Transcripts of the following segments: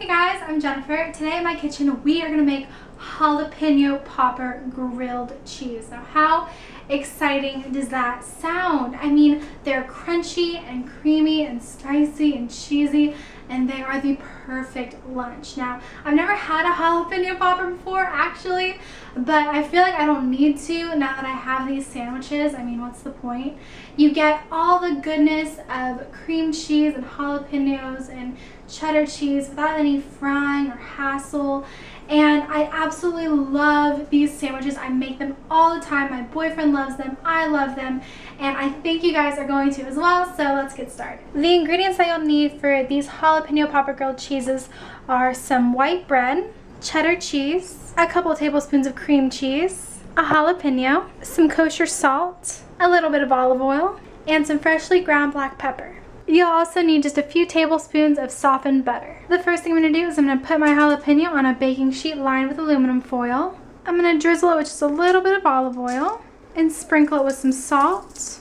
guys, I'm Jennifer. Today in my kitchen we are going to make jalapeno popper grilled cheese. Now how exciting does that sound? I mean, they're crunchy and creamy and spicy and cheesy, and they are the perfect lunch. Now, I've never had a jalapeno popper before actually, but I feel like I don't need to now that I have these sandwiches. I mean, what's the point? You get all the goodness of cream cheese and jalapenos and cheddar cheese without any frying or hassle. And I absolutely love these sandwiches. I make them all the time. My boyfriend loves them. I love them. And I think you guys are going to as well. So let's get started. The ingredients that you'll need for these jalapeno popper grilled cheeses are some white bread, cheddar cheese, a couple tablespoons of cream cheese, a jalapeno, some kosher salt, a little bit of olive oil, and some freshly ground black pepper. You'll also need just a few tablespoons of softened butter. The first thing I'm going to do is I'm going to put my jalapeno on a baking sheet lined with aluminum foil. I'm going to drizzle it with just a little bit of olive oil and sprinkle it with some salt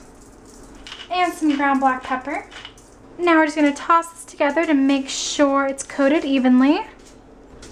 and some ground black pepper. Now we're just going to toss this together to make sure it's coated evenly.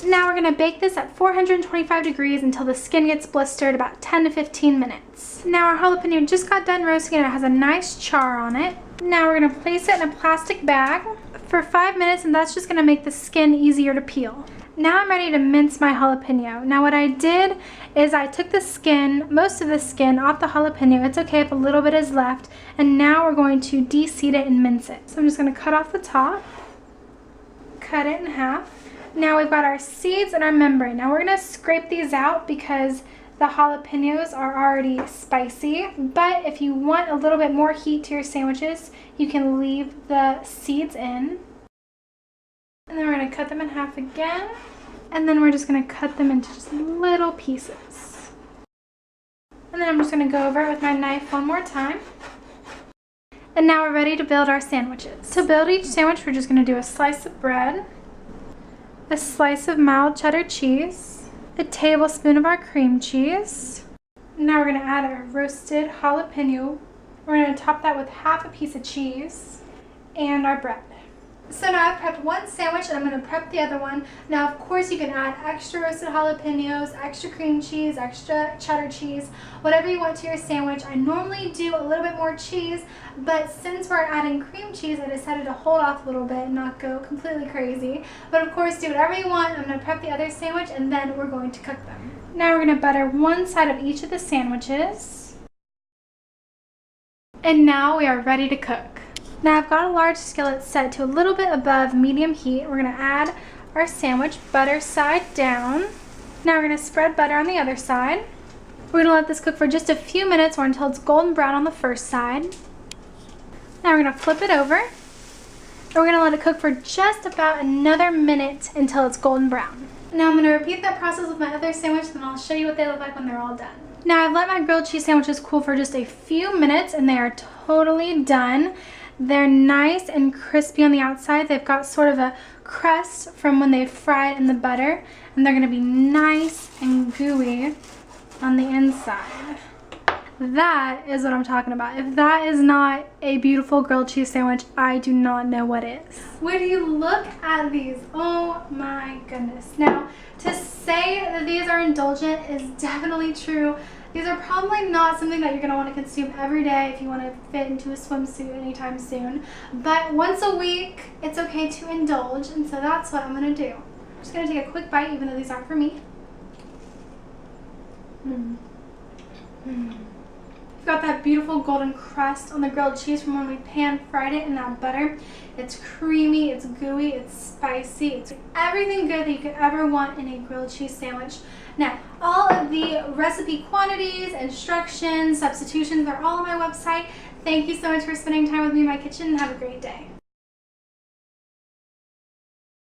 Now we're going to bake this at 425 degrees until the skin gets blistered, about 10 to 15 minutes. Now our jalapeno just got done roasting and it has a nice char on it. Now we're going to place it in a plastic bag for 5 minutes, and that's just going to make the skin easier to peel. Now I'm ready to mince my jalapeno. Now what I did is I took the skin, most of the skin off the jalapeno. It's okay if a little bit is left. And now we're going to de-seed it and mince it. So I'm just going to cut off the top, cut it in half. Now we've got our seeds and our membrane. Now we're going to scrape these out because the jalapenos are already spicy, but if you want a little bit more heat to your sandwiches, you can leave the seeds in. And then we're going to cut them in half again, and then we're just going to cut them into just little pieces. And then I'm just going to go over it with my knife one more time. And now we're ready to build our sandwiches. To build each sandwich, we're just going to do a slice of bread, a slice of mild cheddar cheese, a tablespoon of our cream cheese. Now we're going to add our roasted jalapeno. We're going to top that with half a piece of cheese and our bread. So now I've prepped one sandwich and I'm going to prep the other one. Now of course you can add extra roasted jalapenos, extra cream cheese, extra cheddar cheese, whatever you want to your sandwich. I normally do a little bit more cheese, but since we're adding cream cheese, I decided to hold off a little bit and not go completely crazy. But of course do whatever you want. I'm going to prep the other sandwich and then we're going to cook them. Now we're going to butter one side of each of the sandwiches. And now we are ready to cook. Now I've got a large skillet set to a little bit above medium heat. We're going to add our sandwich, butter side down. Now we're going to spread butter on the other side. We're going to let this cook for just a few minutes or until it's golden brown on the first side. Now we're going to flip it over. And we're going to let it cook for just about another minute until it's golden brown. Now I'm going to repeat that process with my other sandwich, then I'll show you what they look like when they're all done. Now I've let my grilled cheese sandwiches cool for just a few minutes and they are totally done. They're nice and crispy on the outside. They've got sort of a crust from when they fried in the butter, and they're going to be nice and gooey on the inside. That is what I'm talking about. If that is not a beautiful grilled cheese sandwich, I do not know what is. When you look at these, oh my goodness. Now, to say that these are indulgent is definitely true. These are probably not something that you're going to want to consume every day if you want to fit into a swimsuit anytime soon. But once a week, it's okay to indulge, and so that's what I'm going to do. I'm just going to take a quick bite, even though these aren't for me. You've got that beautiful golden crust on the grilled cheese from when we pan-fried it in that butter. It's creamy, it's gooey, it's spicy. It's everything good that you could ever want in a grilled cheese sandwich. Now, all of the recipe quantities, instructions, substitutions, they're all on my website. Thank you so much for spending time with me in my kitchen, and have a great day.